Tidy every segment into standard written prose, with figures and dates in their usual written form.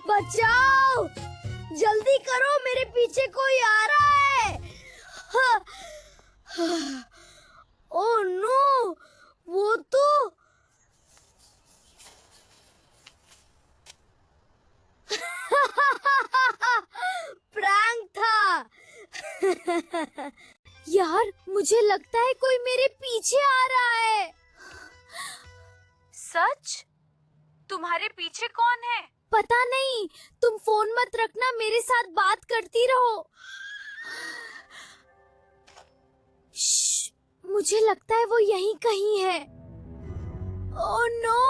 बचाओ, जल्दी करो, मेरे पीछे कोई आ रहा है। ओह नो, वो तो प्रैंक था। यार, मुझे लगता है कोई मेरे पीछे आ रहा है। सच? तुम्हारे पीछे कौन है? पता नहीं, तुम फोन मत रखना, मेरे साथ बात करती रहो। श्श, मुझे लगता है वो यहीं कहीं है। Oh no!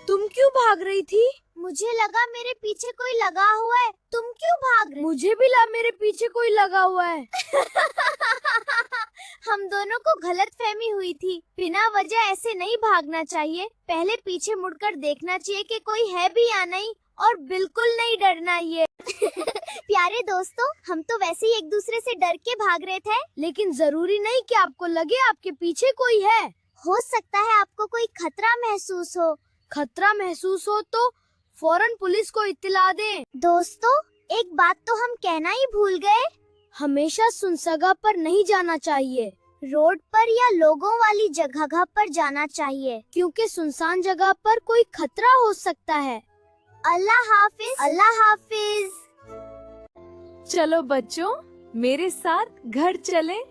तुम क्यों भाग रही थी? मुझे लगा मेरे पीछे कोई लगा हुआ है। तुम क्यों भाग रही? मुझे भी लगा मेरे पीछे कोई लगा हुआ है। हम दोनों को गलतफहमी हुई थी। बिना वजह ऐसे नहीं भागना चाहिए। पहले पीछे मुड़कर देखना चाहिए कि कोई है भी या नहीं, और बिल्कुल नहीं डरना ये। प्यारे दोस्तों, हम तो वैसे ही एक दूसरे से डर के भाग रहे थे, लेकिन जरूरी नहीं कि आपको लगे आपके पीछे कोई है। हो सकता है आपको कोई खतरा महसूस हो। खतरा महसूस हो तो फौरन पुलिस को इत्तला दें। दोस्तों, एक बात तो हम कहना ही भूल गए। हमेशा सुनसगा पर नहीं जाना चाहिए। रोड पर या लोगों वाली जगह पर जाना चाहिए, क्योंकि सुनसान जगह पर कोई खतरा हो सकता है। अल्लाह हाफिज। अल्लाह हाफिज। चलो बच्चों, मेरे साथ घर चलें।